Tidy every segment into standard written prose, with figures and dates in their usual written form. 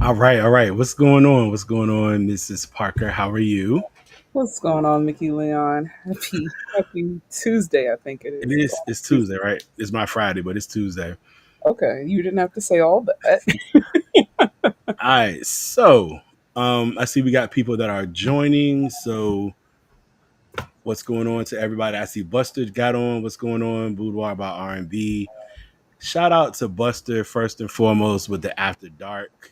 All right, all right. What's going on? What's going on, Mrs. Parker? How are you? What's going on, Mickey Leon? Happy Tuesday, I think it It is. It's is. almost It's Tuesday, Tuesday. right? It's my Friday, but it's Tuesday. Okay, you didn't have to say all that. All right. So, I see we got people that are joining. So, what's going on to everybody? I see Buster got on. What's going on? Boudoir about R&B. Shout out to Buster first and foremost with the After Dark.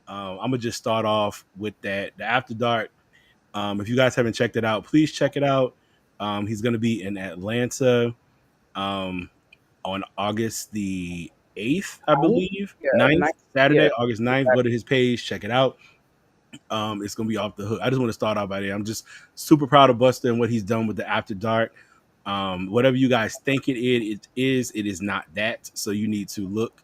I'm gonna just start off with that. The After Dark. If you guys haven't checked it out, please check it out. He's gonna be in Atlanta. Um, on August the 8th, I Ninth? believe. Yeah, Ninth, ninth. Yeah, Saturday, August 9th. Go to his page, check it out. It's gonna be off the hook. I just want to start off by there. I'm just super proud of Buster and what he's done with the After Dark. Whatever you guys think it is not that. So you need to look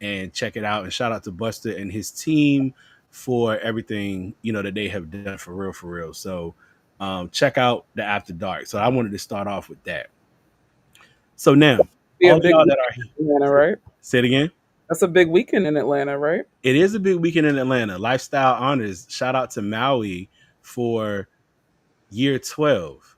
and check it out. And shout out to Buster and his team for everything that they have done for real, for real. So check out the After Dark. So I wanted to start off with that. So now, be a all of big y'all weekend that are in Atlanta, right? say it again. That's a big weekend in Atlanta, right? It is a big weekend in Atlanta. Lifestyle Honors. Shout out to Maui for year 12.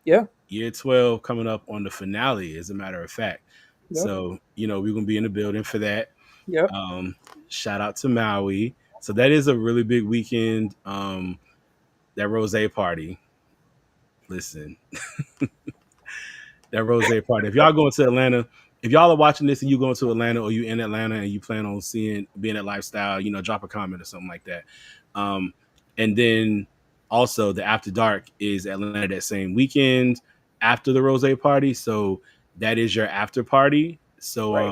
Yeah. Year 12 coming up on the finale, as a matter of fact. Yep. So, we're going to be in the building for that. Yep. Shout out to Maui. So, that is a really big weekend. That rose party. Listen, that rose party. If y'all going to Atlanta, if y'all are watching this and you going to Atlanta or you in Atlanta and you plan on being at Lifestyle, drop a comment or something like that. Um, and then also the After Dark is Atlanta that same weekend after the Rose party. So that is your after party. So Right.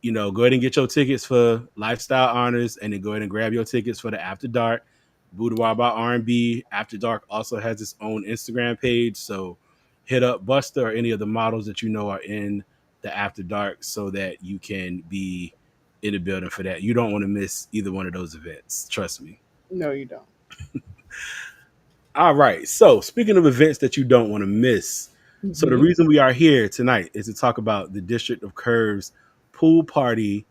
go ahead and get your tickets for Lifestyle Honors, and then go ahead and grab your tickets for the After Dark. Boudoir by R&B. After Dark also has its own Instagram page, so hit up Buster or any of the models that you know are in the After Dark so that you can be in the building for that. You don't want to miss either one of those events. Trust me. No, you don't. All right. So, speaking of events that you don't want to miss, so the Hmm. reason we are here tonight is to talk about the District of Curves pool party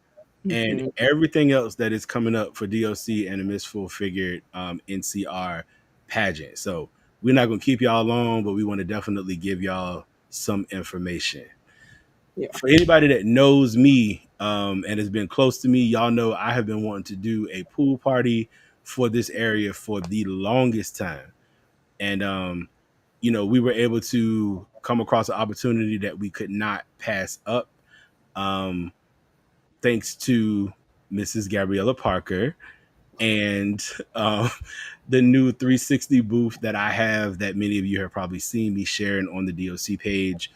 and Hmm. everything else that is coming up for DOC and the Miss Full Figured NCR pageant. So we're not going to keep y'all long, but we want to definitely give y'all some information. Yeah. For anybody that knows me and has been close to me, y'all know I have been wanting to do a pool party for this area for the longest time. And, we were able to come across an opportunity that we could not pass up. Um, Thanks to Mrs. Gabriella Parker and the new 360 booth that I have that many of you have probably seen me sharing on the DOC page.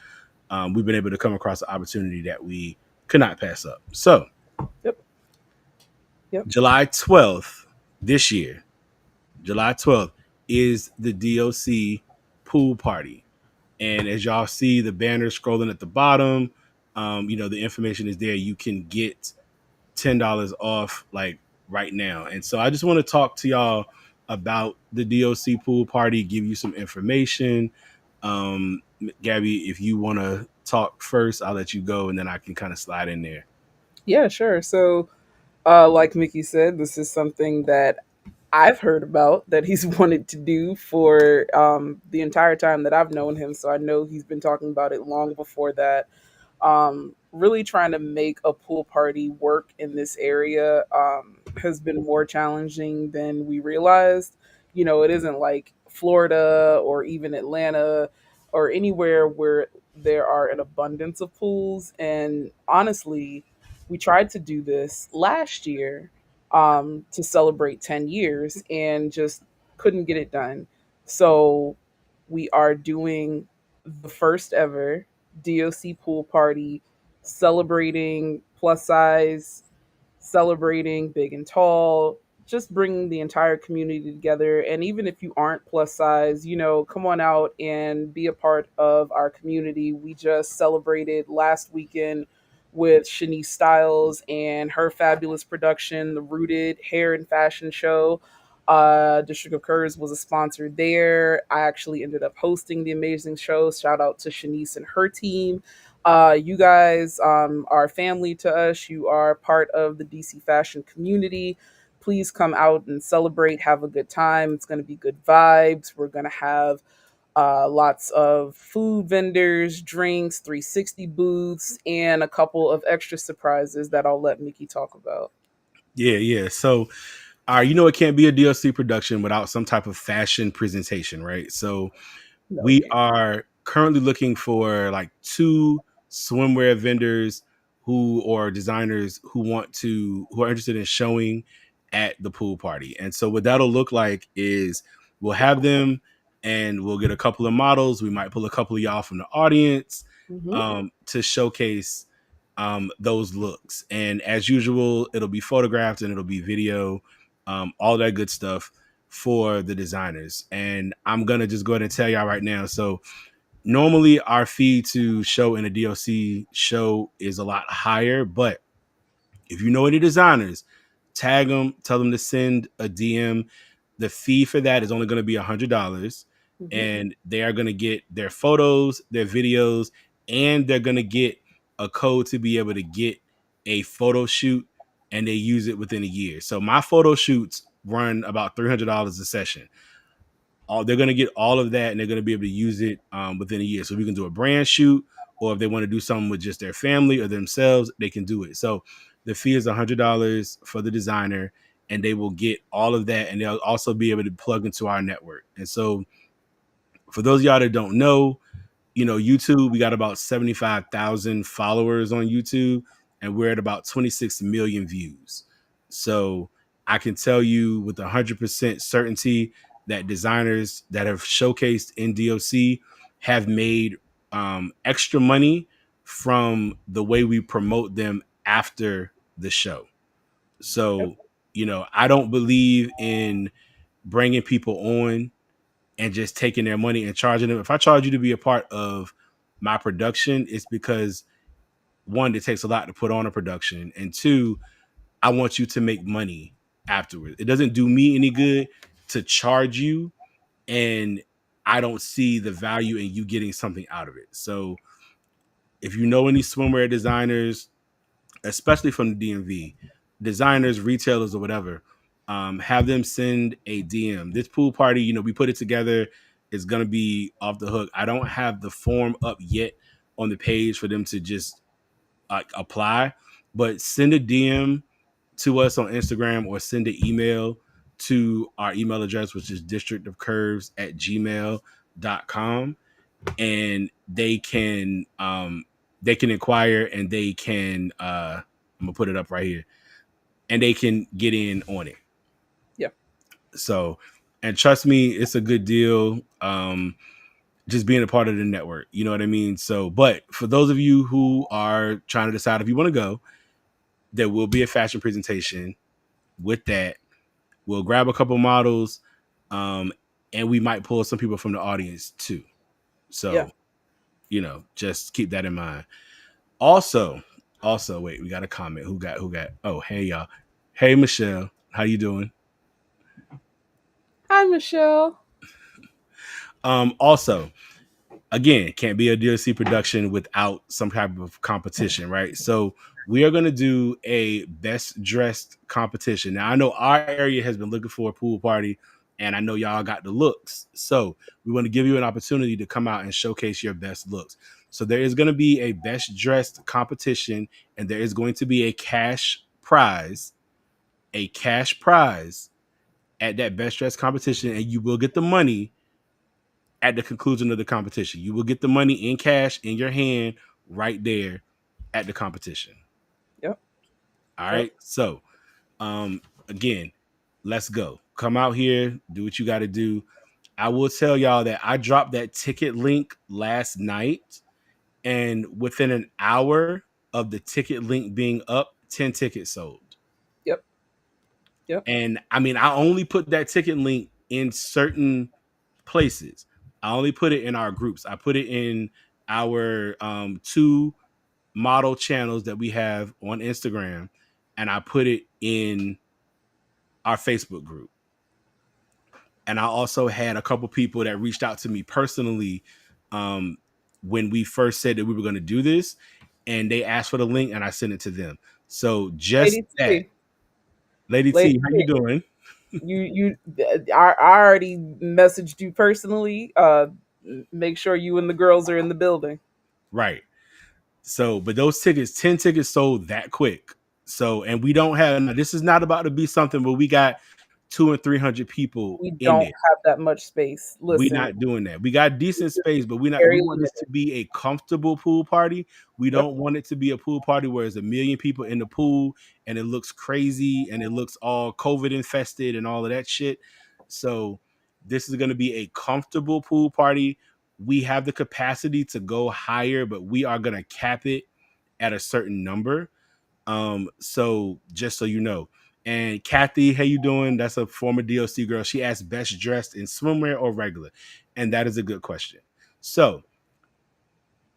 We've been able to come across an opportunity that we could not pass up. So, Yep. Yep. July 12th this year, July 12th is the DOC pool party. And as y'all see the banner scrolling at the bottom, the information is there. You can get $10 off like right now. And so I just want to talk to y'all about the DOC pool party, give you some information. Gabby, if you want to talk first, I'll let you go and then I can kind of slide in there. Yeah, sure. So, like Mickey said, this is something that I've heard about that he's wanted to do for the entire time that I've known him. So I know he's been talking about it long before that. Really trying to make a pool party work in this area has been more challenging than we realized. It isn't like Florida or even Atlanta or anywhere where there are an abundance of pools. And honestly, we tried to do this last year to celebrate 10 years and just couldn't get it done. So we are doing the first ever DOC pool party celebrating plus size, celebrating big and tall, just bringing the entire community together. And even if you aren't plus size, come on out and be a part of our community. We just celebrated last weekend with Shanice Styles and her fabulous production, the Rooted Hair and Fashion Show. District of Curves was a sponsor there. I actually ended up hosting the amazing show. Shout out to Shanice and her team. You guys are family to us. You are part of the DC fashion community. please come out and celebrate, have a good time. It's going to be good vibes. We're going to have lots of food vendors, drinks, 360 booths, and a couple of extra surprises that I'll let Mickey talk about. Yeah, yeah. So, you know, it can't be a DLC production without some type of fashion presentation, right? So, No, it we can't. are currently looking for like two swimwear vendors who or designers who are interested in showing at the pool party. And so what that'll look like is we'll have them and we'll get a couple of models. We might pull a couple of y'all from the audience Hmm. to showcase those looks. And as usual, it'll be photographed and it'll be video, all that good stuff for the designers. And I'm gonna just go ahead and tell y'all right now. So normally our fee to show in a DLC show is a lot higher, but if you know any designers, tag them, tell them to send a DM. The fee for that is only going to be $100, Hmm. and they are going to get their photos, their videos, and they're going to get a code to be able to get a photo shoot, and they use it within a year. So my photo shoots run about $300 a session. All they're going to get all of that, and they're going to be able to use it within a year. So we can do a brand shoot, or if they want to do something with just their family or themselves, they can do it. So the fee is $100 for the designer, and they will get all of that, and they'll also be able to plug into our network. And so for those of y'all that don't know, you know, YouTube, we got about 75,000 followers on YouTube, and we're at about 26 million views. So I can tell you with 100% certainty that designers that have showcased in DOC have made extra money from the way we promote them after the show. Yep. So, you know, I don't believe in bringing people on and just taking their money and charging them. If I charge you to be a part of my production, it's because one, it takes a lot to put on a production, and two, I want you to make money afterwards. It doesn't do me any good to charge you and I don't see the value in you getting something out of it. So if you know any swimwear designers, especially from the DMV, designers, retailers, or whatever, have them send a DM. This pool party, you know, we put it together. It's gonna be off the hook. I don't have the form up yet on the page for them to just apply, but send a DM to us on Instagram or send an email to our email address, which is districtofcurves@gmail.com, and they can inquire and they can I'm gonna put it up right here and they can get in on it. Yeah. So, and trust me, it's a good deal. Just being a part of the network, you know what I mean? So, but for those of you who are trying to decide if you want to go, there will be a fashion presentation with that. We'll grab a couple models, um, and we might pull some people from the audience too. Yeah. So, you know, just keep that in mind. Also, wait, we got a comment. Who got? Oh, hey y'all. Hey Michelle, how you doing? Hi, Michelle. Also, again, can't be a DLC production without some type of competition, right? So we are going to do a best dressed competition. Now I know our area has been looking for a pool party, and I know y'all got the looks. So we want to give you an opportunity to come out and showcase your best looks. So there is going to be a best dressed competition, and there is going to be a cash prize at that best dressed competition, and you will get the money at the conclusion of the competition. You will get the money in cash in your hand right there at the competition. Yep. All Yep. right. So, um, again, let's go. Come out here, do what you got to do. I will tell y'all that I dropped that ticket link last night, and within an hour of the ticket link being up, 10 tickets sold. Yep. Yep. And I mean, I only put that ticket link in certain places. I only put it in our groups. I put it in our two model channels that we have on Instagram, and I put it in our Facebook group. And I also had a couple people that reached out to me personally um, when we first said that we were going to do this, and they asked for the link, and I sent it to them. So just that, ADT. Lady Lady T, how you T, doing? I already messaged you personally. Make sure you and the girls are in the building. Right. So, but those tickets, 10 tickets sold that quick. So, and we don't have, now this is not about to be something where we got two and 300 people We in don't it. have that much space. We Listen, not doing that. We got decent it's space, but we very want this limited. to be a comfortable pool party. We Yep. don't want it to be a pool party where there's a million people in the pool and it looks crazy and it looks all COVID infested and all of that shit. So this is going to be a comfortable pool party. We have the capacity to go higher, but we are going to cap it at a certain number. So just so you know. And Kathy, how you doing? That's a former DOC girl. She asked best dressed in swimwear or regular. And that is a good question. So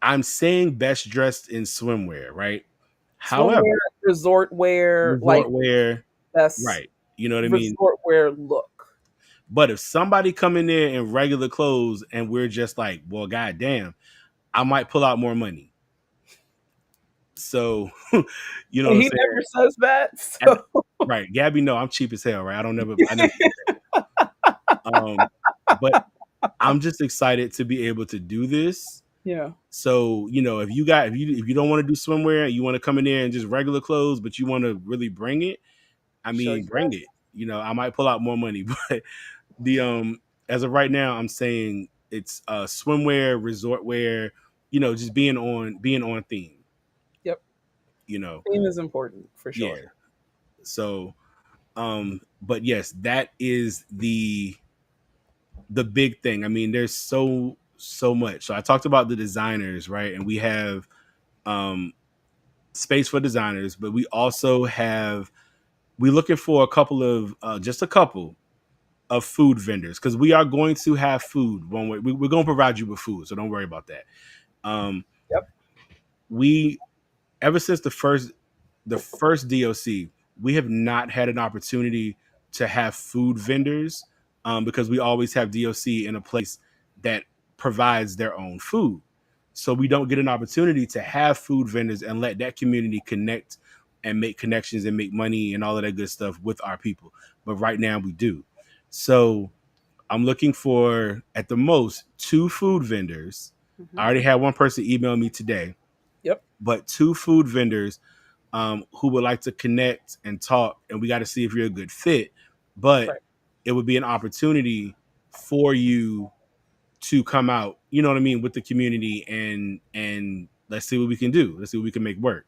I'm saying best dressed in swimwear, right? Swimwear, However, resort wear, like resort wear, best right. You know what I mean? resort wear look. But if somebody come in there in regular clothes and we're just like, well, goddamn, I might pull out more money. So, you know what I'm He saying? never says that. And, So right. Gabby, no, I'm cheap as hell, right? I never say that. But I'm just excited to be able to do this. yeah, So, if you don't want to do swimwear, you want to come in there and just regular clothes, but you want to really bring it, I show mean, you bring it. I might pull out more money, but the as of right now, I'm saying it's swimwear, resort wear, just being on theme, Yep. you know. Theme is important for Yeah. sure. So, but yes, that is the big thing. I mean, there's so much. So I talked about the designers, right? And we have um space for designers, but we also have we're looking for a couple of just a couple of food vendors because we are going to have food one way. We're going to provide you with food, so don't worry about that. Um, Yep. we ever since the first DOC, we have not had an opportunity to have food vendors because we always have DOC in a place that provides their own food. So we don't get an opportunity to have food vendors and let that community connect and make connections and make money and all of that good stuff with our people. But right now we do. So I'm looking for at the most two food vendors. I Hmm. already had one person email me today, Yep. but two food vendors who would like to connect and talk, and we got to see if you're a good fit. But Right. it would be an opportunity for you to come out, you know what I mean, with the community and let's see what we can do. Let's see what we can make work.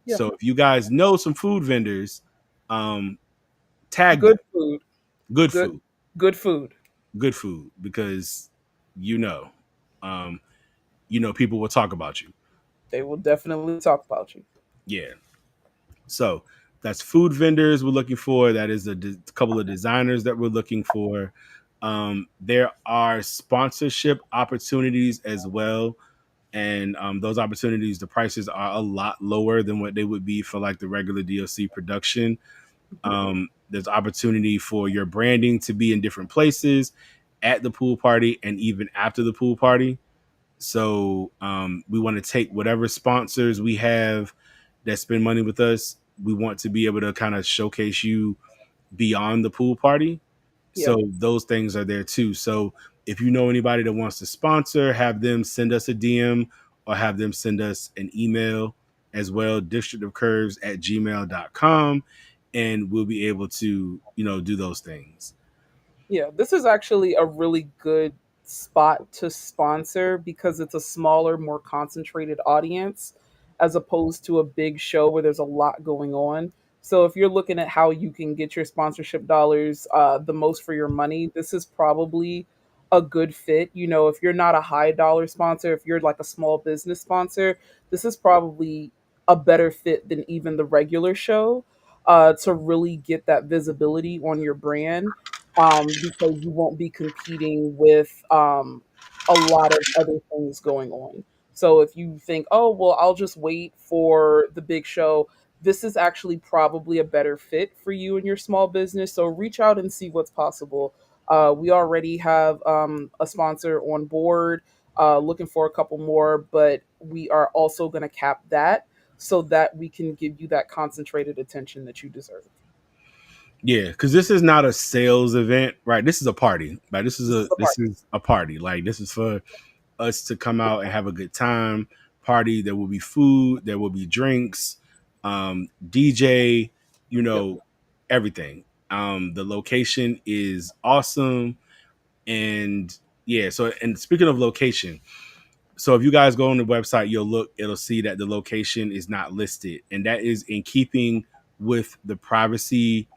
Yeah. So if you guys know some food vendors, um, tag them. Good food. Good Good. food, Good food. good food, because you know, um, people will talk about you. They will definitely talk about you. Yeah. So that's food vendors we're looking for. That is couple of designers that we're looking for. There are sponsorship opportunities as well. And those opportunities, the prices are a lot lower than what they would be for like the regular DOC production. Mhm. There's opportunity for your branding to be in different places at the pool party and even after the pool party. So we want to take whatever sponsors we have that spend money with us. We want to be able to kind of showcase you beyond the pool party. Yep. So those things are there too. So if you know anybody that wants to sponsor, have them send us a DM or have them send us an email as well, districtofcurves@gmail.com, and we'll be able to, do those things. Yeah, this is actually a really good spot to sponsor because it's a smaller, more concentrated audience as opposed to a big show where there's a lot going on. So if you're looking at how you can get your sponsorship dollars the most for your money, this is probably a good fit. You know, if you're not a high dollar sponsor, if you're like a small business sponsor, this is probably a better fit than even the regular show to really get that visibility on your brand because you won't be competing with a lot of other things going on. So if you think, oh, well, I'll just wait for the big show, this is actually probably a better fit for you and your small business. So reach out and see what's possible. We already have a sponsor on board, looking for a couple more, but we are also going to cap that so that we can give you that concentrated attention that you deserve. Yeah, because this is not a sales event, right? This is a party. Right? This is a This party. is a party. Like this is for us to come out and have a good time. Party. There will be food. There will be drinks. DJ. You Yep. know, everything. The location is awesome, and yeah. So, and speaking of location, so if you guys go on the website, you'll look. It'll see that the location is not listed, and that is in keeping with the privacy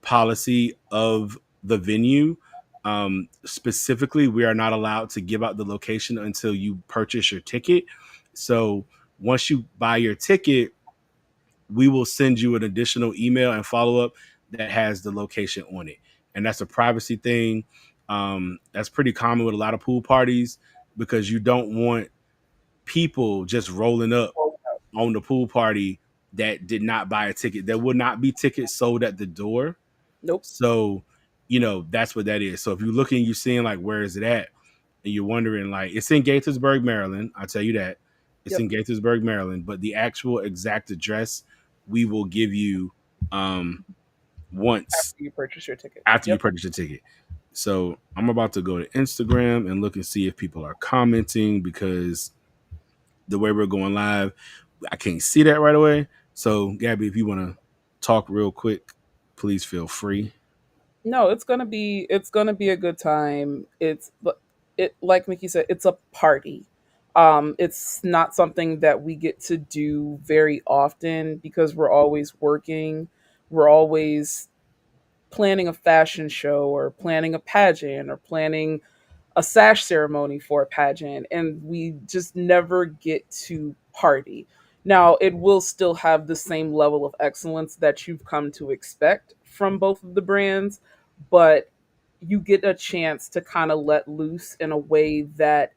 policy of the venue. Specifically, we are not allowed to give out the location until you purchase your ticket. So once you buy your ticket, we will send you an additional email and follow up that has the location on it. And that's a privacy thing. That's pretty common with a lot of pool parties because you don't want people just rolling up on the pool party that did not buy a ticket. There will not be tickets sold at the door. Nope. So, that's what that is. So if you're looking, you're seeing like, where is it at? And you're wondering, like, it's in Gaithersburg, Maryland. I'll tell you that. It's Yep. in Gaithersburg, Maryland. But the actual exact address we will give you once After you purchase your ticket. after you Yep. purchase your ticket. So I'm about to go to Instagram and look and see if people are commenting because the way we're going live, I can't see that right away. So, Gabby, if you want to talk real quick, please feel free. No, it's gonna be a good time. It like Mickey said, it's a party. It's not something that we get to do very often because we're always working. We're always planning a fashion show or planning a pageant or planning a sash ceremony for a pageant, and we just never get to party. Now, it will still have the same level of excellence that you've come to expect from both of the brands, but you get a chance to kind of let loose in a way that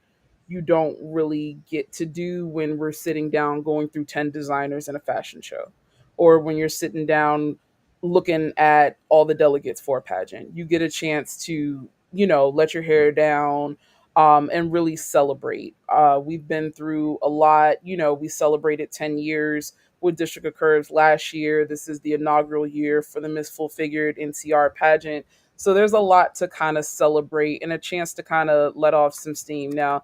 you don't really get to do when we're sitting down going through 10 designers in a fashion show, or when you're sitting down looking at all the delegates for a pageant. You get a chance to, let your hair down, and really celebrate. We've been through a lot. We celebrated 10 years with District of Curves last year. This is the inaugural year for the Miss Full Figured NCR pageant. So there's a lot to kind of celebrate and a chance to kind of let off some steam. Now,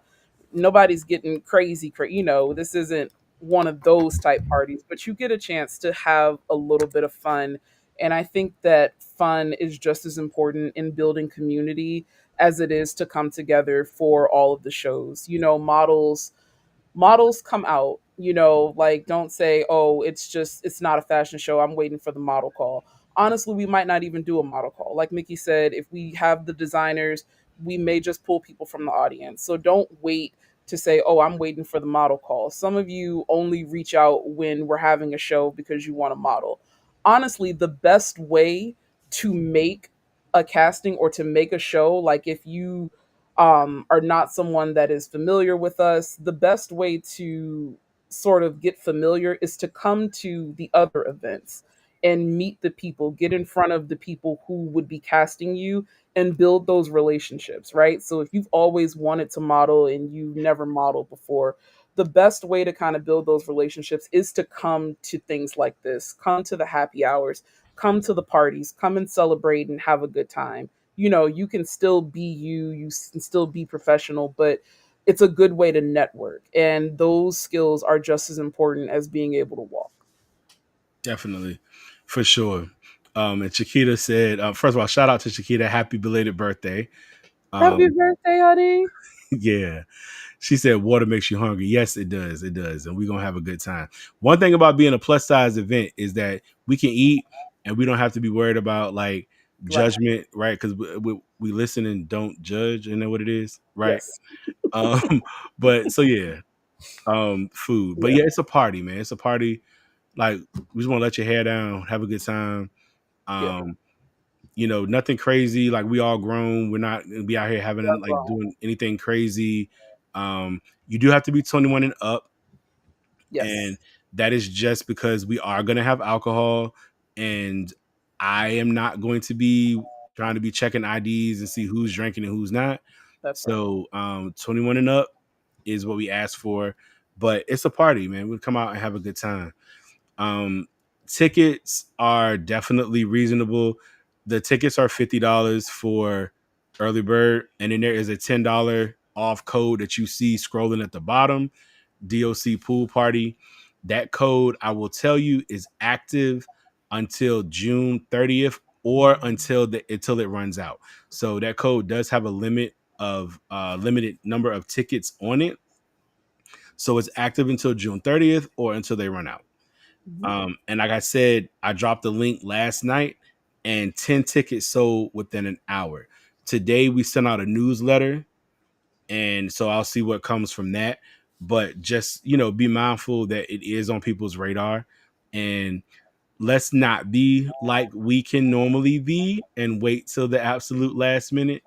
nobody's getting crazy. This isn't one of those type parties, but you get a chance to have a little bit of fun. And I think that fun is just as important in building community as it is to come together for all of the shows. Models come out, like, don't say, oh, it's not a fashion show, I'm waiting for the model call. Honestly, we might not even do a model call. Like Mickey said, if we have the designers, we may just pull people from the audience. So don't wait to say, oh, I'm waiting for the model call. Some of you only reach out when we're having a show because you want a model. Honestly, the best way to make a casting or to make a show, like, if you are not someone that is familiar with us, the best way to sort of get familiar is to come to the other events and meet the people, get in front of the people who would be casting you, and build those relationships, right? So if you've always wanted to model and you've never modeled before, the best way to kind of build those relationships is to come to things like this, come to the happy hours, come to the parties, come and celebrate and have a good time. You can still be you can still be professional, but it's a good way to network, and those skills are just as important as being able to walk. Definitely, for sure. And Chiquita said, first of all, shout out to Chiquita, happy belated birthday. Happy Um, birthday, honey. yeah, she said water makes you hungry. Yes, it does, and we're gonna have a good time. One thing about being a plus size event is that we can eat, and we don't have to be worried about like Right. judgment, right? Because we listen and don't judge, and know what it is, right? Yes. Um, but so yeah, food, but Yeah. yeah, it's a party, man. It's a party. Like, we just want to let your hair down, have a good time. Yeah. Um, nothing crazy. Like, we all grown. We're not gonna be out here having That's like wrong. doing anything crazy. You do have to be 21 and up, and Yes. that is just because we are gonna have alcohol, and I am not going to be trying to be checking IDs and see who's drinking and who's not. That's right. So 21 and up is what we ask for. But it's a party, man. We'll come out and have a good time. Um, Tickets are definitely reasonable. the tickets are $50 for early bird, and then there is a $10 off code that you see scrolling at the bottom. DOC pool party. That code, I will tell you, is active until June 30th or until it runs out. So that code does have a limit of limited number of tickets on it. So it's active until June 30th or until they run out. Mhm. And like I said, I dropped the link last night and 10 tickets sold within an hour. Today we sent out a newsletter, and so I'll see what comes from that. But just, be mindful that it is on people's radar, and let's not be like we can normally be and wait till the absolute last minute.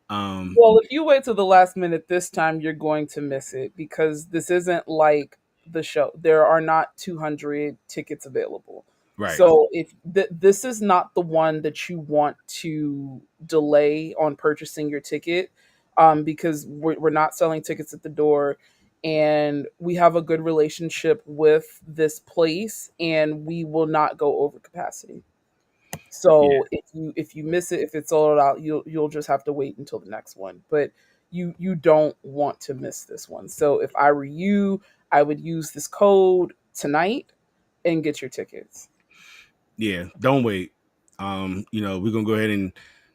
Um, Well, if you wait till the last minute this time, you're going to miss it because this isn't like the show. There are not 200 tickets available. right. So if this is not the one that you want to delay on purchasing your ticket, because we're not selling tickets at the door, and we have a good relationship with this place, and we will not go over capacity. Yeah. So if you miss it, if it's sold out, you'll just have to wait until the next one. But you don't want to miss this one. So if I were you, I would use this code tonight and get your tickets. Yeah. Don't wait. We're gonna go ahead and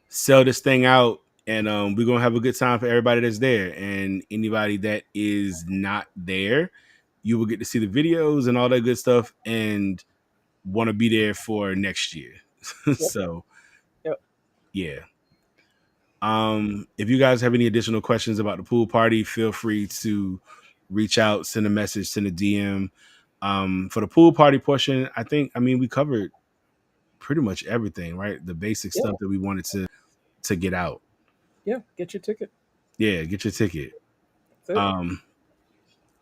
sell this thing out, and we're gonna have a good time for everybody that's there. And anybody that is not there, you will get to see the videos and all that good stuff, and want to be there for next year. Yep. So Yep. yeah. If you guys have any additional questions about the pool party, feel free to reach out, send a message, send a DM. For the pool party portion, I mean, we covered pretty much everything, right? The basic Yeah. stuff that we wanted to get out. Yeah. Get your ticket. Yeah, get your ticket. That's it. Um,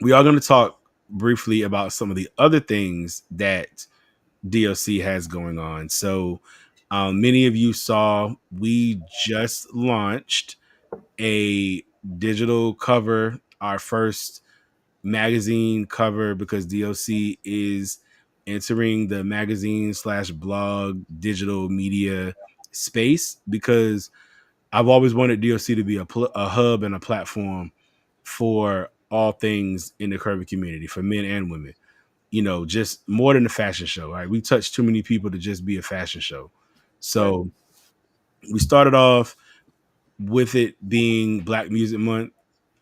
we are going to talk briefly about some of the other things that DLC has going on. So, many of you saw we just launched a digital cover, our first magazine cover, because DLC is entering the magazine slash blog digital media space, because I've always wanted DLC to be a hub and a platform for all things in the curvy community for men and women. Just more than a fashion show, right? We touch too many people to just be a fashion show. Right. So we started off with it being Black Music Month,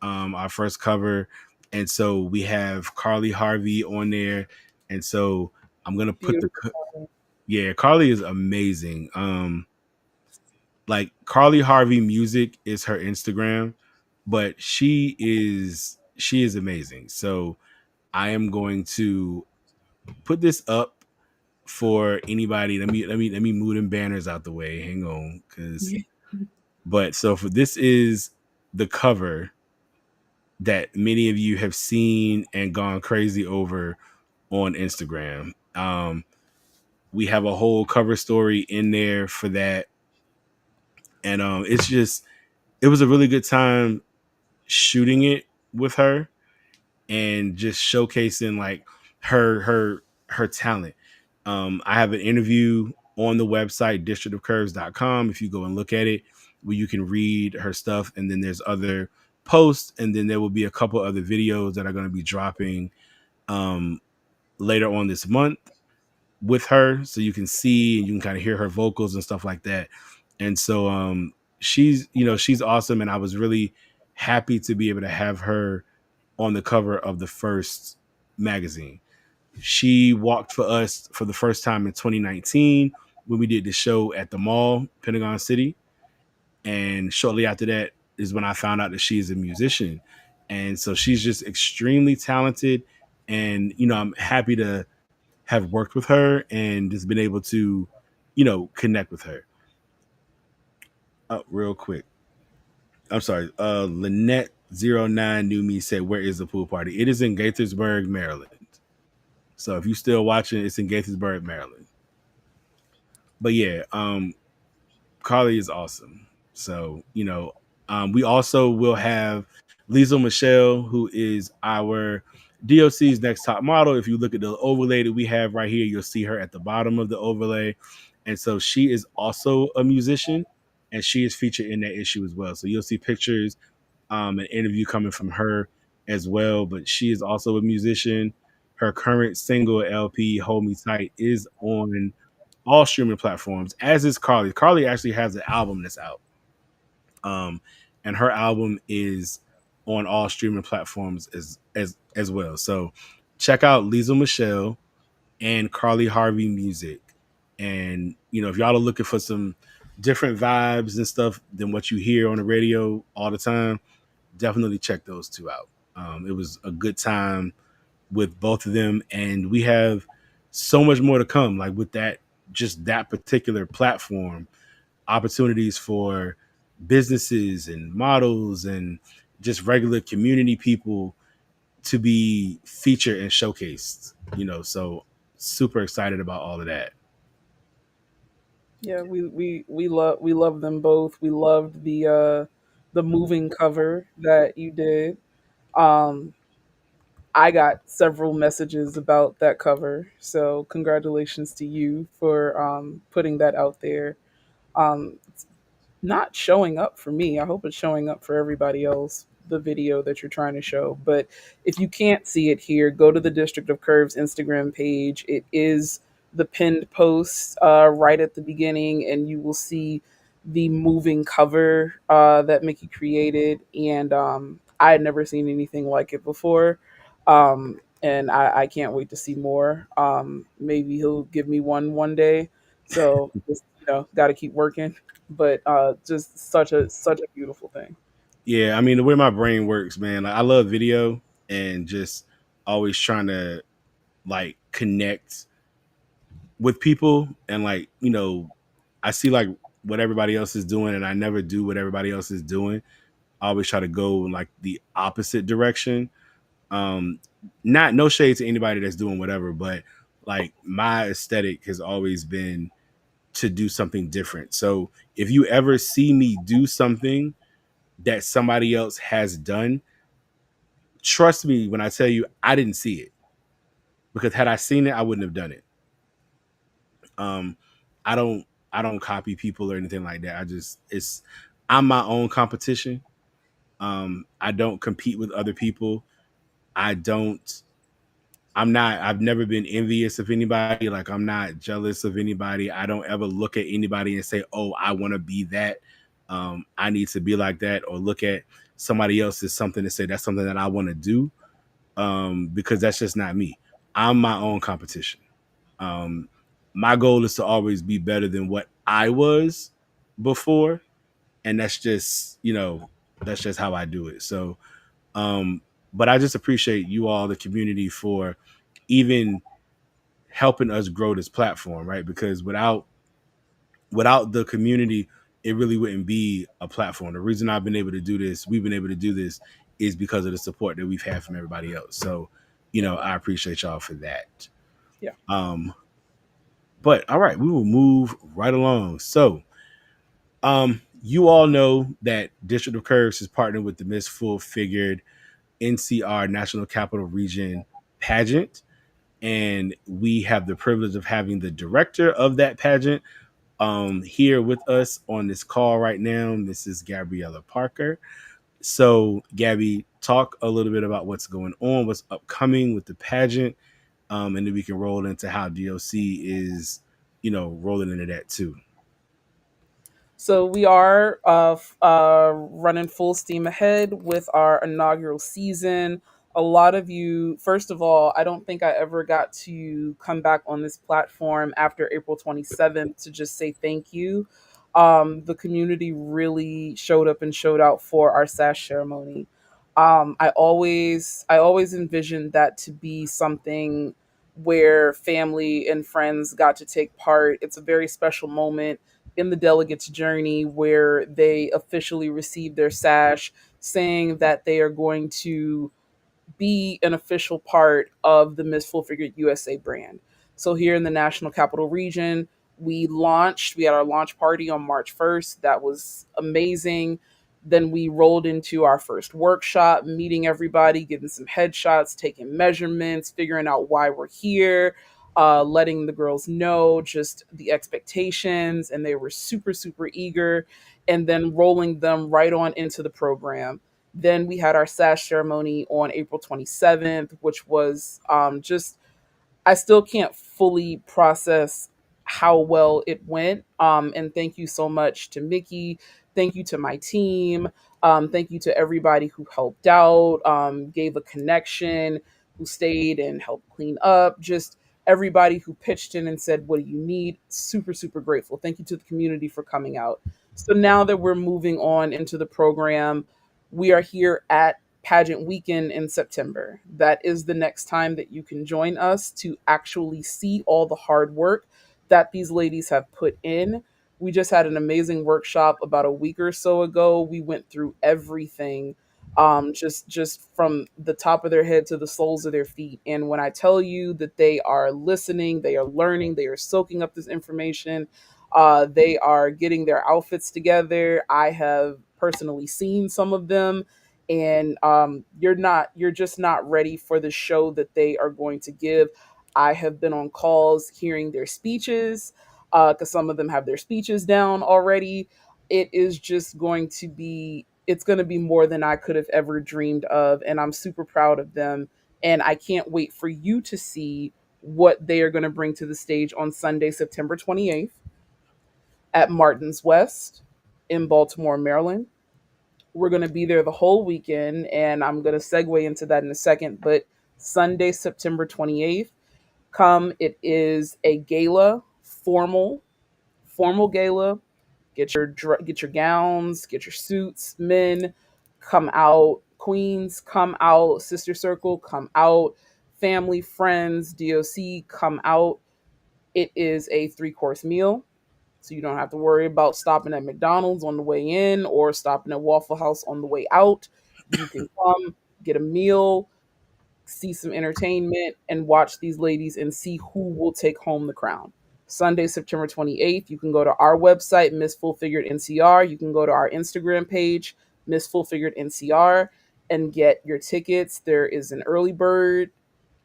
our first cover. And so we have Carly Harvey on there. And so I'm gonna put Beautiful. yeah, Carly is amazing. Like Carly Harvey music is her Instagram, but she is amazing. So I am going to put this up for anybody. Let me move them banners out the way. Hang on, but so for this is the cover that many of you have seen and gone crazy over on Instagram. We have a whole cover story in there for that, and it was a really good time shooting it with her and just showcasing like her talent. I have an interview on the website districtofcurves.com if you go and look at it, where you can read her stuff, and then there's other posts, and then there will be a couple other videos that are going to be dropping um, later on this month with her, so you can see and you can kind of hear her vocals and stuff like that. And so she's awesome, and I was really happy to be able to have her on the cover of the first magazine. She walked for us for the first time in 2019 when we did the show at the mall, Pentagon City. And shortly after that is when I found out that she's a musician. And so she's just extremely talented. And, I'm happy to have worked with her and just been able to, connect with her. Real quick. I'm sorry. Lynette09 knew me said, "Where is the pool party?" It is in Gaithersburg, Maryland. So if you're still watching, it's in Gaithersburg, Maryland. But yeah, Carly is awesome. So, we also will have Liesl Michelle, who is our DOC's next top model. If you look at the overlay that we have right here, you'll see her at the bottom of the overlay. And so she is also a musician, and she is featured in that issue as well. So you'll see pictures, an interview coming from her as well. But she is also a musician. Her current single LP, Hold Me Tight, is on all streaming platforms, as is Carly. Carly actually has an album that's out. Um, and her album is on all streaming platforms as well. So check out Lisa Michelle and Carly Harvey music. And if y'all are looking for some different vibes and stuff than what you hear on the radio all the time, definitely check those two out. It was a good time with both of them, and we have so much more to come. Like with just that particular platform, opportunities for businesses and models and just regular community people to be featured and showcased. So super excited about all of that. Yeah, we love them both. We loved the moving cover that you did. Um, I got several messages about that cover, so congratulations to you for putting that out there. It's not showing up for me. I hope it's showing up for everybody else, the video that you're trying to show. But if you can't see it here, go to the District of Curves Instagram page. It is the pinned post right at the beginning, and you will see the moving cover that Mickey created. And I had never seen anything like it before. And I can't wait to see more. Maybe he'll give me one day. So just got to keep working, but just such a beautiful thing. Yeah, I mean the way my brain works, man. Like, I love video and just always trying to like connect with people, and I see like what everybody else is doing, and I never do what everybody else is doing. I always try to go in like the opposite direction. Um, not no shade to anybody that's doing whatever, but like my aesthetic has always been to do something different. So if you ever see me do something that somebody else has done, trust me when I tell you I didn't see it, because had I seen it, I wouldn't have done it. Um, I don't I don't copy people or anything like that. I'm my own competition. I don't compete with other people. I don't I've never been envious of anybody. Like, I'm not jealous of anybody. I don't ever look at anybody and say, "Oh, I want to be that. I need to be like that," or look at somebody else as something to say that's something that I want to do. Because that's just not me. I'm my own competition. Um, my goal is to always be better than what I was before, and that's just how I do it. So, um, but I just appreciate you all, the community, for even helping us grow this platform, right? Because without the community, it really wouldn't be a platform. The reason we've been able to do this, is because of the support that we've had from everybody else. So, I appreciate y'all for that. Yeah. Um, but all right, we will move right along. So, you all know that District of Curves is partnered with the Miss Full Figured NCR National Capital Region pageant, and we have the privilege of having the director of that pageant here with us on this call right now. This is Gabriella Parker. So, Gabby, talk a little bit about what's going on, what's upcoming with the pageant, and then we can roll into how DOC is, rolling into that too. So we are running full steam ahead with our inaugural season. A lot of you, first of all, I don't think I ever got to come back on this platform after April 27th to just say thank you. The community really showed up and showed out for our sash ceremony. I always envisioned that to be something where family and friends got to take part. It's a very special moment in the delegates' journey where they officially receive their sash, saying that they are going to be an official part of the Miss Full Figured USA brand. So here in the National Capital Region, we had our launch party on March 1st. That was amazing. Then we rolled into our first workshop, meeting everybody, getting some headshots, taking measurements, figuring out why we're here. letting the girls know just the expectations, and they were super, super eager, and then rolling them right on into the program. Then we had our sash ceremony on April 27th, which was just, I still can't fully process how well it went. And thank you so much to Mickey. Thank you to my team. Thank you to everybody who helped out, gave a connection, who stayed and helped clean up. Just everybody who pitched in and said, "What do you need?" Super, super grateful. Thank you to the community for coming out. So now that we're moving on into the program, we are here at pageant weekend in September. That is the next time that you can join us to actually see all the hard work that these ladies have put in. We just had an amazing workshop about a week or so ago. We went through everything, just from the top of their head to the soles of their feet. And when I tell you that they are listening, they are learning, they are soaking up this information, they are getting their outfits together. I have personally seen some of them, and you're just not ready for the show that they are going to give. I have been on calls hearing their speeches, because some of them have their speeches down already. It is just going to be, it's going to be more than I could have ever dreamed of, and I'm super proud of them. And I can't wait for you to see what they are going to bring to the stage on Sunday, September 28th at Martin's West in Baltimore, Maryland. We're going to be there the whole weekend, and I'm going to segue into that in a second. But Sunday, September 28th, come. It is a gala, formal gala. Get your gowns, get your suits. Men, come out. Queens, come out. Sister Circle, come out. Family, friends, DOC, come out. It is a three-course meal, so you don't have to worry about stopping at McDonald's on the way in or stopping at Waffle House on the way out. You can come, get a meal, see some entertainment, and watch these ladies and see who will take home the crown. Sunday, September 28th, you can go to our website, Miss Full Figured NCR. You can go to our Instagram page, Miss Full Figured NCR, and get your tickets. There is an early bird.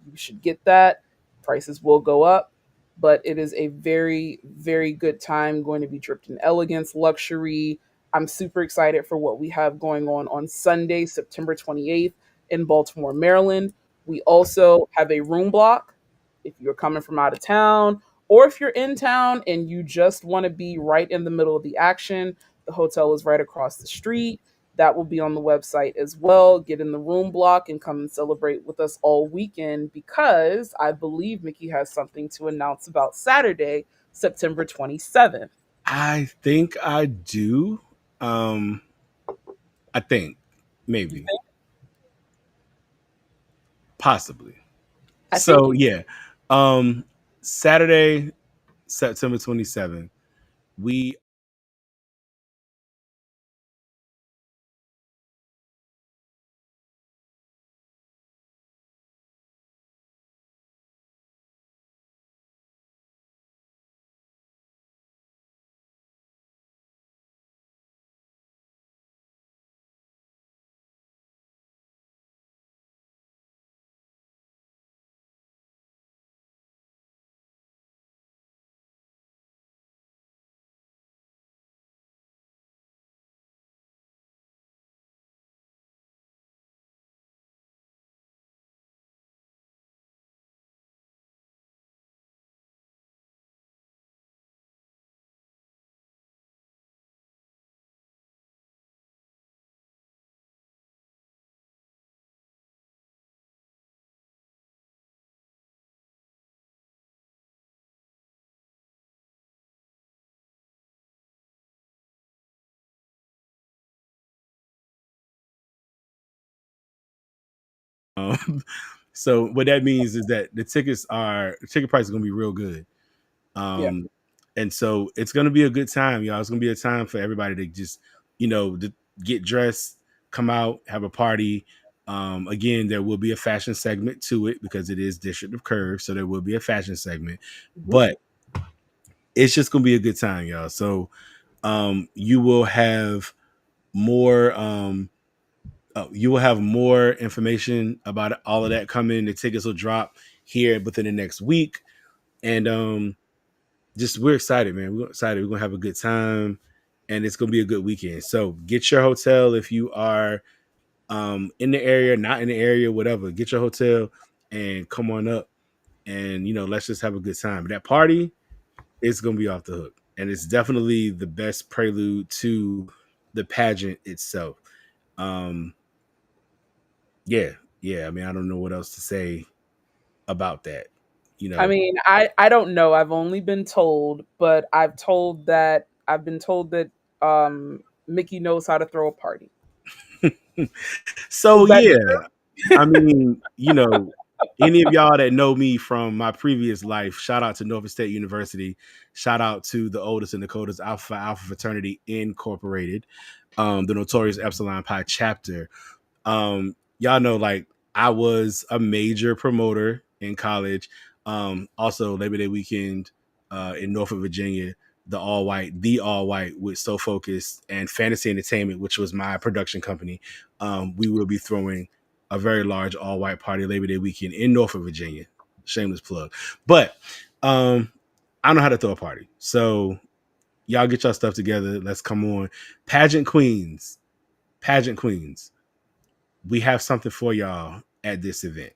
You should get that. Prices will go up, but it is a very, very good time, going to be dripped in elegance, luxury. I'm super excited for what we have going on Sunday, September 28th in Baltimore, Maryland. We also have a room block if you're coming from out of town, or if you're in town and you just want to be right in the middle of the action. The hotel is right across the street. That will be on the website as well. Get in the room block and come and celebrate with us all weekend, because I believe Mickey has something to announce about Saturday, September 27th. I think I do. Um, I think You maybe, think? possibly. I think So you. yeah, um, Saturday, September 27th, we so what that means is that the ticket price is gonna be real good. Yeah. Um, and so it's gonna be a good time, y'all. It's gonna be a time for everybody to just, to get dressed, come out, have a party. Again, there will be a fashion segment to it because it is District of Curve, so there will be a fashion segment, Mhm. but it's just gonna be a good time, y'all. So you will have more you will have more information about all of that coming. The tickets will drop here within the next week. And just we're excited, man. We're excited. We're gonna have a good time, and it's gonna be a good weekend. So get your hotel if you are in the area, not in the area, whatever. Get your hotel and come on up, and let's just have a good time. But that party is gonna be off the hook, and it's definitely the best prelude to the pageant itself. Um, yeah, yeah. I mean, I don't know what else to say about that. You I know, mean, I don't know. I've only been told, but I've been told that Mickey knows how to throw a party. so Is that yeah. I mean, any of y'all that know me from my previous life, shout out to Norfolk State University, shout out to the oldest and the coldest Alpha Fraternity Incorporated, the notorious Epsilon Pi chapter. Y'all know, like, I was a major promoter in college. Also Labor Day weekend in Norfolk, Virginia, the all white with So Focused and Fantasy Entertainment, which was my production company. We will be throwing a very large all white party Labor Day weekend in Norfolk, Virginia. Shameless plug. But I know how to throw a party. So y'all get your stuff together. Let's come on. Pageant Queens. Pageant Queens, we have something for y'all at this event.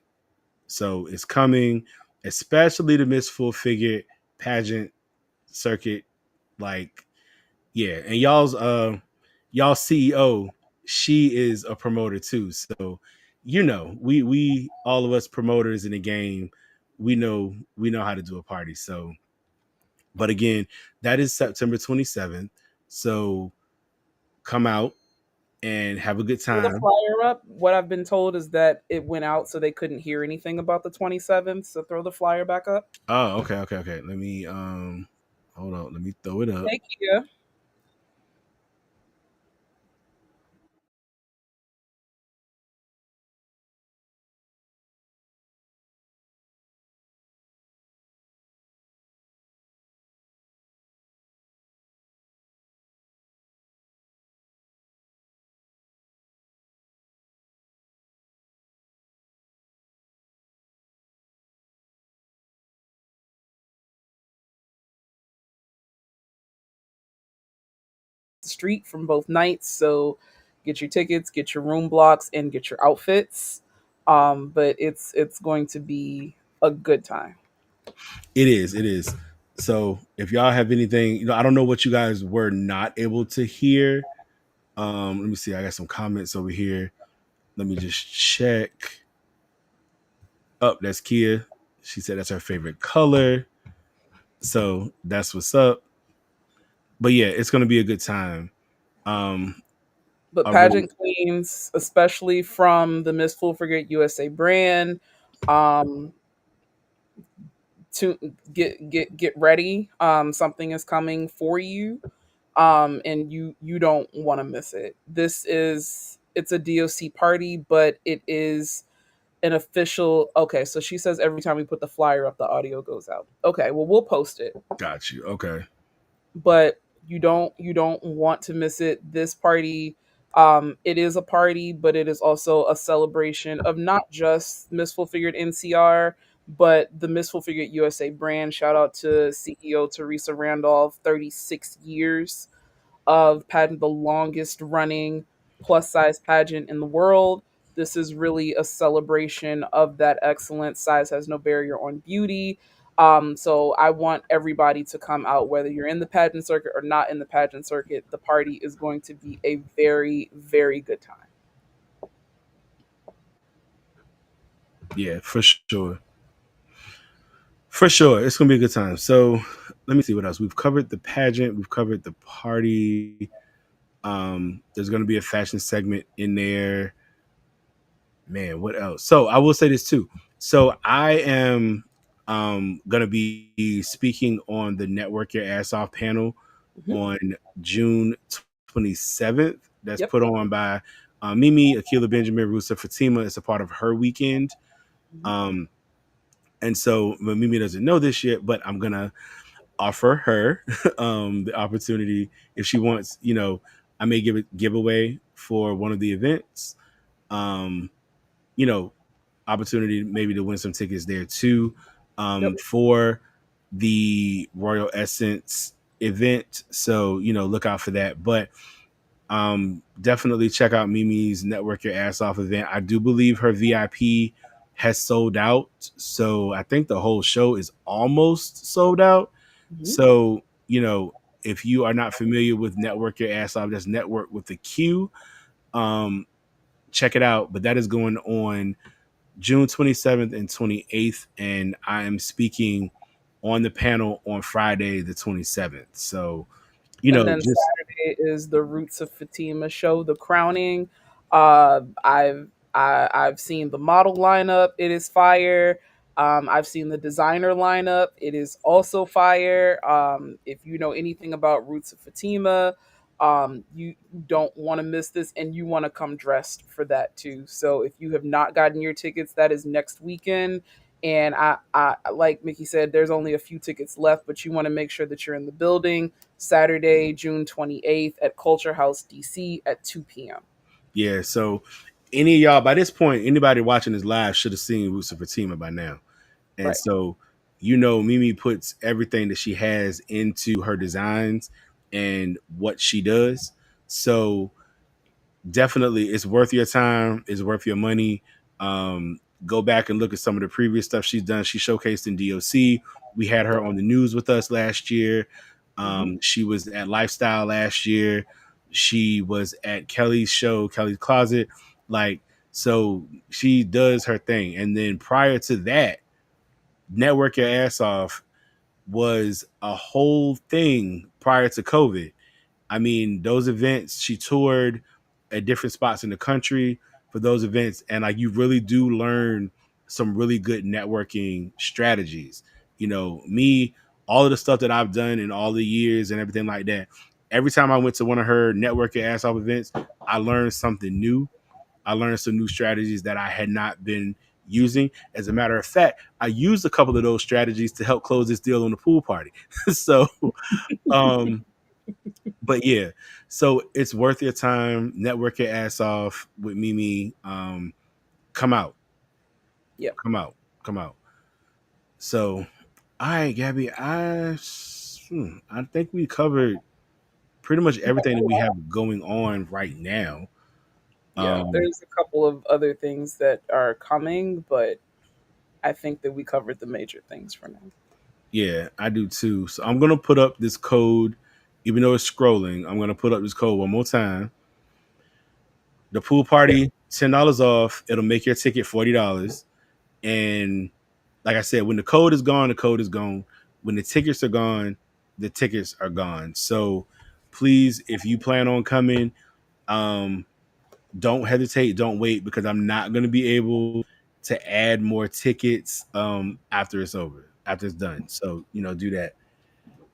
So it's coming, especially the Miss Full Figure pageant circuit. Like, yeah, and y'all CEO, she is a promoter too. So, we all of us promoters in the game, we know how to do a party. So, but again, that is September 27th. So come out and have a good throw the time. flyer up? What I've been told is that it went out so they couldn't hear anything about the 27th. So throw the flyer back up. Oh, okay, okay, okay. Let me hold on, let me throw it up. Thank you. Street from both nights. So get your tickets, get your room blocks, and get your outfits. But it's going to be a good time. It is. So if y'all have anything, I don't know what you guys were not able to hear. Let me see. I got some comments over here. Let me just check. Up, that's Kia. She said that's her favorite color. So that's what's up. But yeah, it's gonna be a good time. Um, But already. pageant queens, especially from the Miss Full Figure USA brand, um, to get ready. Something is coming for you, and you don't want to miss it. It's a DOC party, but it is an official. Okay, so she says every time we put the flyer up, the audio goes out. Okay, well we'll post it, Got you. Okay. but you don't want to miss it. This party, it is a party, but it is also a celebration of not just Miss Full Figured NCR, but the Miss Full Figured USA brand. Shout out to CEO Teresa Randolph, 36 years of pageant, the longest running plus size pageant in the world. This is really a celebration of that excellence. Size has no barrier on beauty. So I want everybody to come out, whether you're in the pageant circuit or not in the pageant circuit. The party is going to be a very, very good time. Yeah, for sure. For sure. It's gonna be a good time. So let me see what else. We've covered the pageant, we've covered the party. There's gonna be a fashion segment in there. Man, what else? So I will say this too. So I am gonna be speaking on the Network Your Ass Off panel Mhm. on June 27th. That's Yep. put on by Mimi, Akila Benjamin, Rusa Fatima. It's a part of her weekend. Mhm. Um, and so Mimi doesn't know this yet, but I'm gonna offer her the opportunity if she wants. I may give a giveaway for one of the events. Um, you know, opportunity maybe to win some tickets there too. Yep. For the Royal Essence event. So, look out for that. But definitely check out Mimi's Network Your Ass Off event. I do believe her VIP has sold out. So I think the whole show is almost sold out. Mhm. So, if you are not familiar with Network Your Ass Off, that's network with the Q. Um, check it out. But that is going on June 27th and 28th. And I am speaking on the panel on Friday, the 27th. So, And then just Saturday is the Roots of Fatima show, the crowning. I've seen the model lineup; it is fire. I've seen the designer lineup; it is also fire. If you know anything about Roots of Fatima, you don't want to miss this, and you want to come dressed for that too. So if you have not gotten your tickets, that is next weekend. And I like Mickey said, there's only a few tickets left, but you want to make sure that you're in the building Saturday, June 28th at Culture House DC at 2 p.m. yeah. So any of y'all by this point, anybody watching this live should have seen Roots of Fatima by now. And Right. so, Mimi puts everything that she has into her designs and what she does. So definitely it's worth your time, it's worth your money. Go back and look at some of the previous stuff she's done. She showcased in DOC. We had her Yep. on the news with us last year. Hmm. She was at Lifestyle last year. She was at Kelly's show, Kelly's Closet. Like, so she does her thing. And then prior to that, Network Your Ass Off was a whole thing prior to COVID. I mean, those events, she toured at different spots in the country for those events. And like, you really do learn some really good networking strategies. Me, all of the stuff that I've done in all the years and everything like that, every time I went to one of her Network Your Ass Off events, I learned something new. I learned some new strategies that I had not been using. As a matter of fact, I used a couple of those strategies to help close this deal on the pool party. So, um, but yeah, so it's worth your time. Network your ass off with Mimi. Come out, Yep. come out, come out. So, all right, Gabby, I think we covered pretty much everything that we have going on right now. Yeah. Um, There's a couple of other things that are coming, but I think that we covered the major things for now. yeah, I do too. So I'm gonna put up this code, even though it's scrolling. I'm gonna put up this code one more time. The pool party, $10 off. It'll make your ticket $40. And like I said, when the code is gone, the code is gone. When the tickets are gone, the tickets are gone. So please, if you plan on coming, um, don't hesitate, don't wait, because I'm not going to be able to add more tickets after it's over, after it's done. So, do that.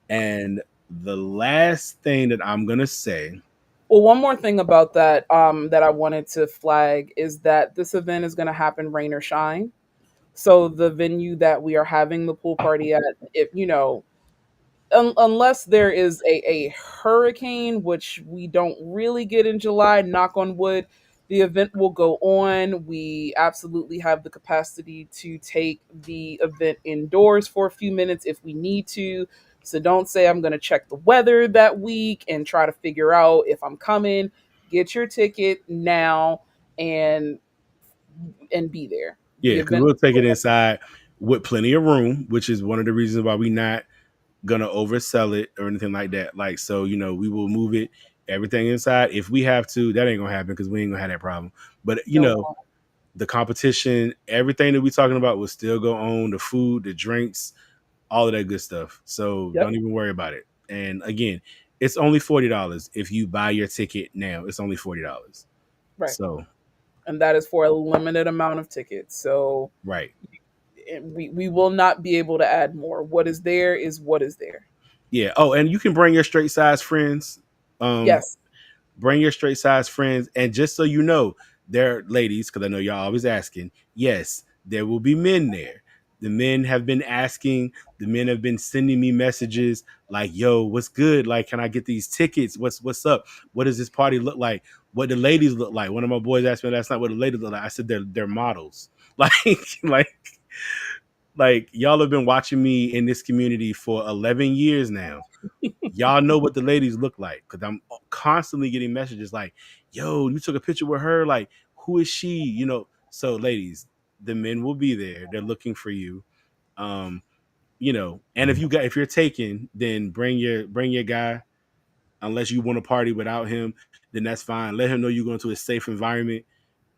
And the last thing that I'm going to say, Well, one more thing about that that I wanted to flag is that this event is going to happen rain or shine. So the venue that we are having the pool party at, if unless there is a hurricane, which we don't really get in July, knock on wood, the event will go on. We absolutely have the capacity to take the event indoors for a few minutes if we need to. So don't say I'm going to check the weather that week and try to figure out if I'm coming. Get your ticket now and be there. yeah, The because event. we'll take it inside with plenty of room, which is one of the reasons why we not gonna oversell it or anything like that. Like, so, we will move it, everything inside if we have to. That ain't gonna happen because we ain't gonna have that problem. But No. the competition, everything that we talking about will still go on. The food, the drinks, all of that good stuff. So Yep. don't even worry about it. And again, it's only $40 if you buy your ticket now. It's only $40. Right. So And that is for a limited amount of tickets. So right. we will not be able to add more. What is there is what is there. Yeah. Oh, and you can bring your straight size friends. Um, Yes. Bring your straight size friends. And just so you know, there, ladies, because I know y'all always asking, yes, there will be men there. The men have been asking, the men have been sending me messages like, yo, what's good? Like, can I get these tickets? What's up? What does this party look like? What the ladies look like? One of my boys asked me last night what the ladies look like. I said they're models. Like, like Like y'all have been watching me in this community for 11 years now. Y'all know what the ladies look like because I'm constantly getting messages like, "Yo, you took a picture with her. Like, who is she?" So ladies, the men will be there. They're looking for you. Um, and if you're taken, then bring your guy. Unless you want to party without him, then that's fine. Let him know you're going to a safe environment,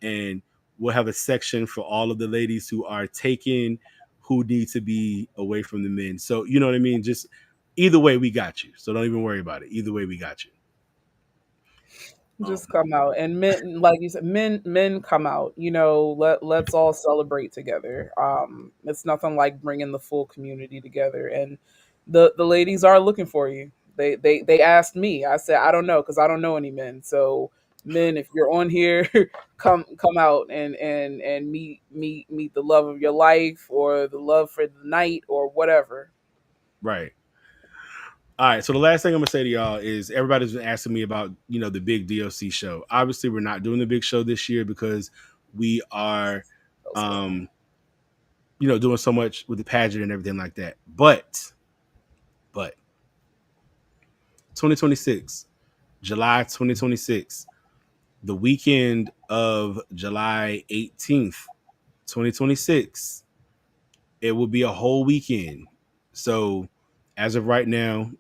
and we'll have a section for all of the ladies who are taken, who need to be away from the men. So you know what I mean. Just either way, we got you. So don't even worry about it. Either way, we got you. Just Um, come out, and men, like you said, men come out. Let's all celebrate together. It's nothing like bringing the full community together, and the ladies are looking for you. They asked me. I said I don't know because I don't know any men. So men, if you're on here, come out and meet the love of your life or the love for the night or whatever. right. All right. So the last thing I'm gonna say to y'all is everybody's been asking me about the big DLC show. Obviously, we're not doing the big show this year because we are Elsewhere. um doing so much with the pageant and everything like that. But 2026, July 2026, the weekend of July 18th, 2026, it will be a whole weekend. So as of right now,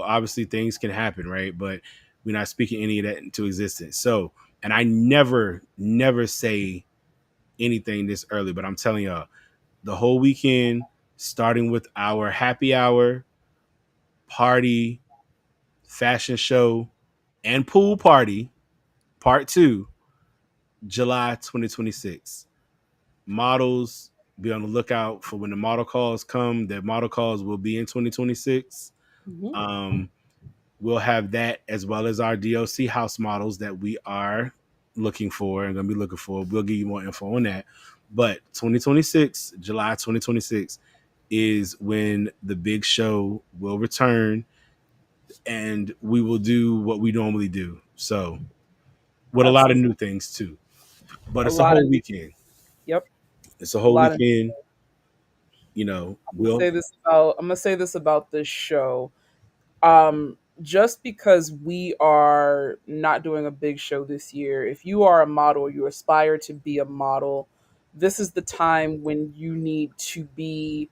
obviously things can happen, right? But we're not speaking any of that into existence. So, and I never say anything this early, but I'm telling y'all, the whole weekend, starting with our happy hour, party, fashion show, and pool party, part two, July 2026. Models, be on the lookout for when the model calls come. The model calls will be in 2026. Mhm. Um, we'll have that as well as our DLC house models that we are looking for and going to be looking for. We'll give you more info on that. But 2026, July 2026, is when the big show will return and we will do what we normally do. So, with a lot of Absolutely, new things too. But a it's a lot of whole new. weekend. Yep, It's a a whole lot of. weekend. We'll I'm gonna say this about this show. Just because we are not doing a big show this year, if you are a model, you aspire to be a model, this is the time when you need to be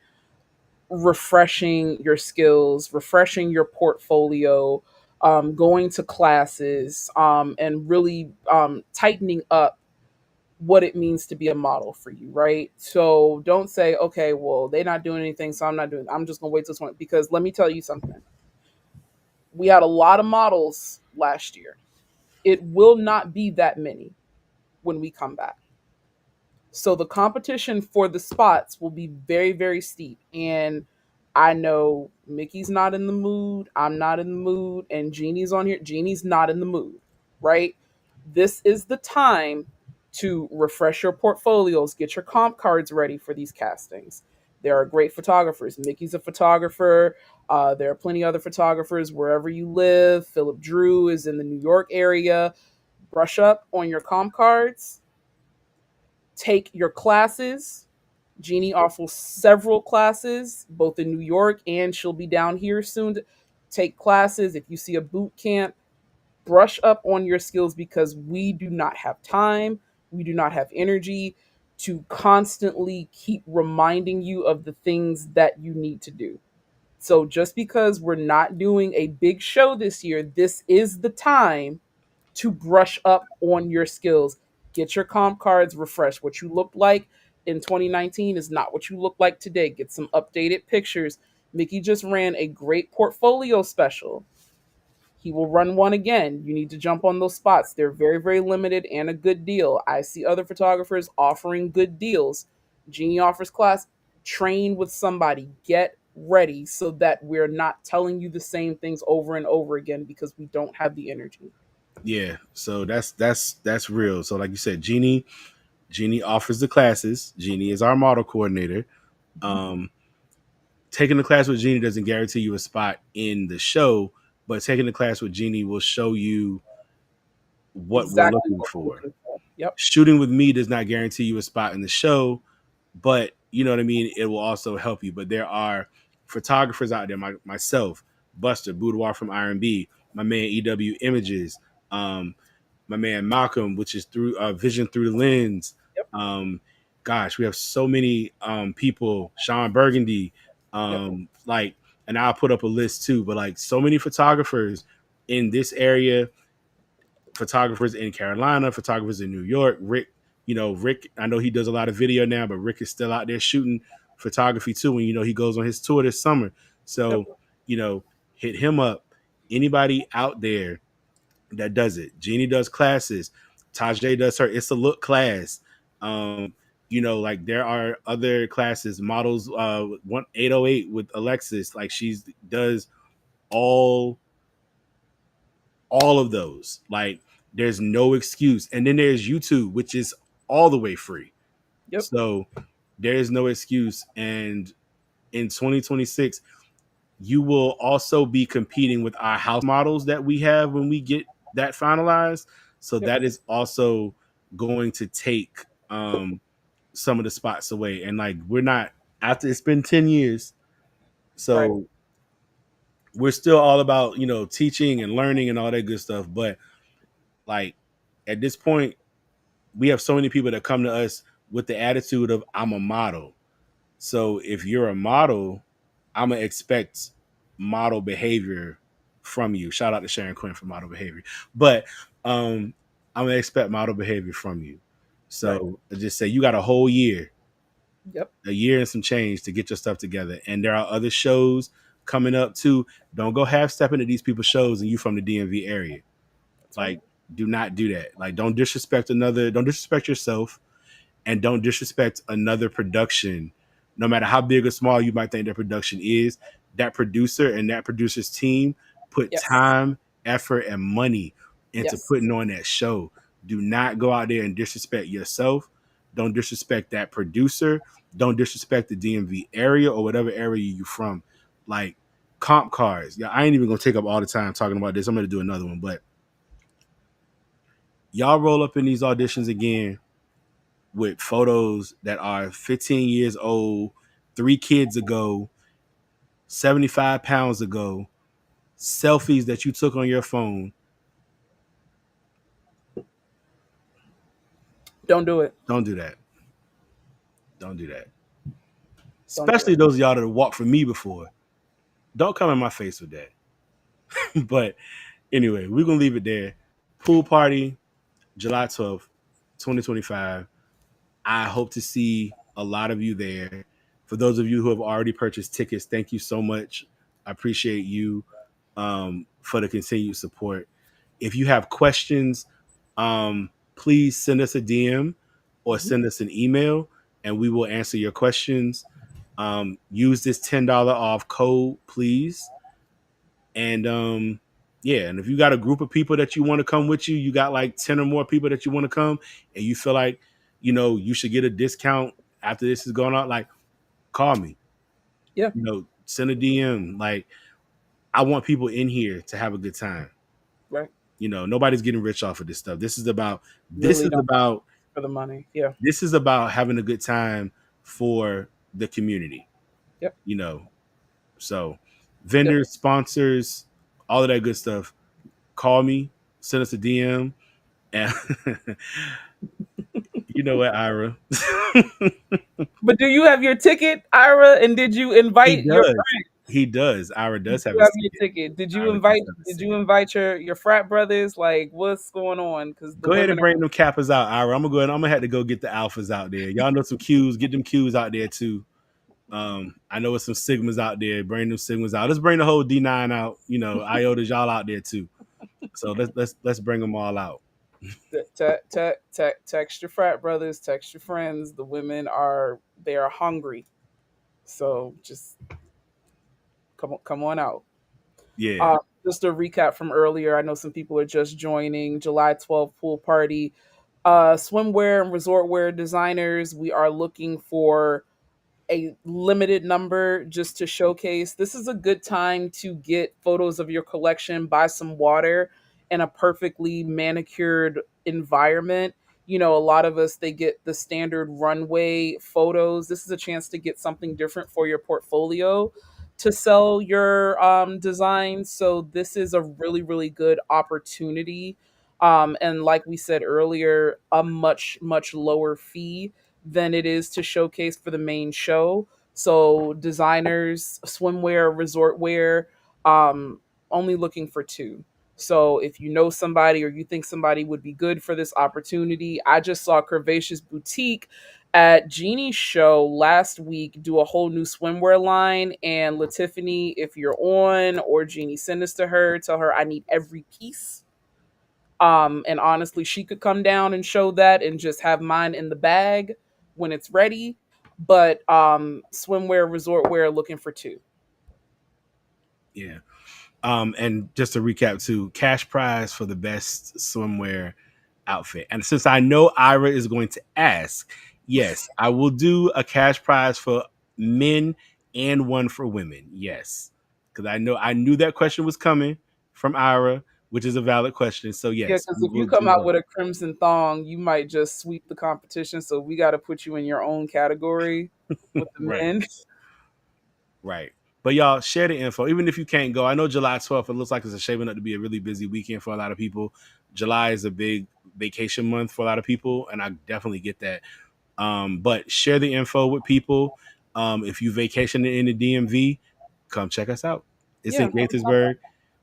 refreshing your skills, refreshing your portfolio, going to classes, and really tightening up what it means to be a model for you, right? So don't say, okay, well, they're not doing anything, so I'm not doing. I'm just gonna wait till 20. Because let me tell you something. We had a lot of models last year. It will not be that many when we come back. So the competition for the spots will be very, very steep. And I know Mickey's not in the mood. I'm not in the mood. And Jeannie's on here. Jeannie's not in the mood, right? This is the time to refresh your portfolios, get your comp cards ready for these castings. There are great photographers. Mickey's a photographer. There are plenty other photographers wherever you live. Philip Drew is in the New York area. Brush up on your comp cards, take your classes. Jeannie offers several classes, both in New York and she'll be down here soon to take classes. If you see a boot camp, brush up on your skills because we do not have time, we do not have energy to constantly keep reminding you of the things that you need to do. So just because we're not doing a big show this year, this is the time to brush up on your skills. Get your comp cards refreshed. What you looked like in 2019 is not what you look like today. Get some updated pictures. Mickey just ran a great portfolio special. He will run one again. You need to jump on those spots. They're very, very limited and a good deal. I see other photographers offering good deals. Jeannie offers class. Train with somebody. Get ready so that we're not telling you the same things over and over again because we don't have the energy. Yeah, so that's real. So like you said, Jeannie offers the classes. Jeannie is our model coordinator. Um, Taking the class with Jeannie doesn't guarantee you a spot in the show, but taking the class with Jeannie will show you what we're Exactly looking what we're for. looking for. Yep. Shooting with me does not guarantee you a spot in the show, but you know what I mean, it will also help you. But there are photographers out there, myself, Buster, Boudoir from R&B, my man EW Images, um, my man Malcolm, which is through Vision Through the Lens. Yep. Um, gosh, we have so many people, Sean Burgundy, Yep. like, and I'll put up a list too, but like so many photographers in this area, photographers in Carolina, photographers in New York. Rick, I know he does a lot of video now, but Rick is still out there shooting photography too. And he goes on his tour this summer. Yep. So, you know, hit him up. Anybody out there that does it. Jeannie does classes. Tajay does her It's a Look class. Like there are other classes, models 808 with Alexis. Like she does all all of those. Like there's no excuse. And then there's YouTube, which is all the way free. Yep. So there is no excuse. And in 2026, you will also be competing with our house models that we have when we get that finalized. So Yep. that is also going to take some of the spots away. And like we're not after it's been 10 years. Right. So we're still all about, teaching and learning and all that good stuff. But like at this point, we have so many people that come to us with the attitude of I'm a model. So if you're a model, I'm gonna expect model behavior from you. Shout out to Sharon Quinn for model behavior. But I'm gonna expect model behavior from you. Right. So I just say you got a whole year, Yep. a year and some change to get your stuff together. And there are other shows coming up too. Don't go half stepping at these people's shows and you from the DMV area. That's right. Like, do not do that. Like, don't disrespect yourself and don't disrespect another production, no matter how big or small you might think their production is. That producer and that producer's team put Yes. time, effort, and money into Yes. putting on that show. Do not go out there and disrespect yourself. Don't disrespect that producer. Don't disrespect the DMV area or whatever area you from. Like comp cars. Yeah, I ain't even gonna take up all the time talking about this. I'm gonna do another one, but y'all roll up in these auditions again with photos that are 15 years old, 3 kids ago, 75 pounds ago, selfies that you took on your phone. Don't do it. Don't do that. Don't do that. Don't do Especially it. those of y'all that have walked for me before. Don't come in my face with that. But anyway, we're going to leave it there. Pool party, July 12th, 2025. I hope to see a lot of you there. For those of you who have already purchased tickets, thank you so much. I appreciate you for the continued support. If you have questions, please send us a DM or Mhm. send us an email and we will answer your questions. Use this $10 off code, please. And yeah, and if you got a group of people that you want to come with you, you got like 10 or more people that you want to come and you feel like, you should get a discount after this is going on, like call me, Yeah. send a DM. Like I want people in here to have a good time. Right. Nobody's getting rich off of this stuff. This Really is don't about for the money. Yeah. this is about having a good time for the community, Yep. you know. So Yep. vendors, sponsors, all of that good stuff, call me, send us a DM. And you know what, Ira? But do you have your ticket, Ira? And did you He invite your does. friends? He does. Ira You does have do his have your ticket. ticket. Did you Ira does invite? have his Did you ticket. invite your frat brothers? Like, what's going on? Because the Go ahead women and are bring them cappers out, Ira. I'm gonna go ahead. I'm gonna have to go get the alphas out there. Y'all know some Qs. Get them Qs out there too. I know it's some Sigmas out there. Bring them Sigmas out. Let's bring the whole D9 out. Iotas y'all out there too. So let's bring them all out. text your frat brothers, text your friends. The women are hungry. So just come on out. Yeah. Uh, just a recap from earlier. I know some people are just joining. July 12th pool party. Swimwear and resort wear designers. We are looking for a limited number just to showcase. This is a good time to get photos of your collection, buy some water in a perfectly manicured environment. A lot of us, they get the standard runway photos. This is a chance to get something different for your portfolio to sell your designs. So this is a really, really good opportunity. And like we said earlier, a much, much lower fee than it is to showcase for the main show. So designers, swimwear, resort wear, only looking for two. So if you know somebody or you think somebody would be good for this opportunity, I just saw Curvaceous Boutique at Jeannie's show last week do a whole new swimwear line. And LaTiffany, if you're on or Jeannie, send this to her. Tell her I need every piece. And honestly, she could come down and show that and just have mine in the bag when it's ready. But swimwear, resort wear, looking for two. Yeah. And just to recap too, cash prize for the best swimwear outfit. And since I know Ira is going to ask, yes, I will do a cash prize for men and one for women. Yes. Because I knew that question was coming from Ira, which is a valid question. So Yeah, yes, because we if you will come do out both. with a crimson thong, you might just sweep the competition. So we got to put you in your own category with the Right. men. Right. But y'all share the info, even if you can't go. I know July 12th, it looks like it's shaping up to be a really busy weekend for a lot of people. July is a big vacation month for a lot of people, and I definitely get that. But share the info with people. If you vacation in the DMV, come check us out. It's Yeah, in come pop Gaithersburg.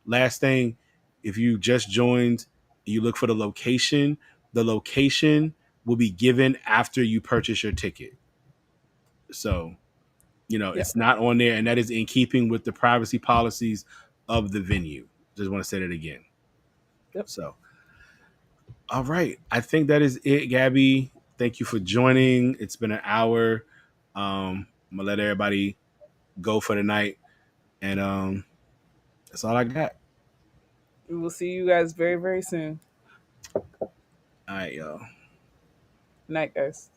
Last thing, if you just joined, you look for the location. The location will be given after you purchase your ticket. So Yeah, it's not on there, and that is in keeping with the privacy policies of the venue. Just want to say that again. yep. So, all right, I think that is it, Gabby. Thank you for joining. It's been an hour. I'm gonna let everybody go for the night, and that's all I got. We will see you guys very, very soon. All right, y'all. Night, guys.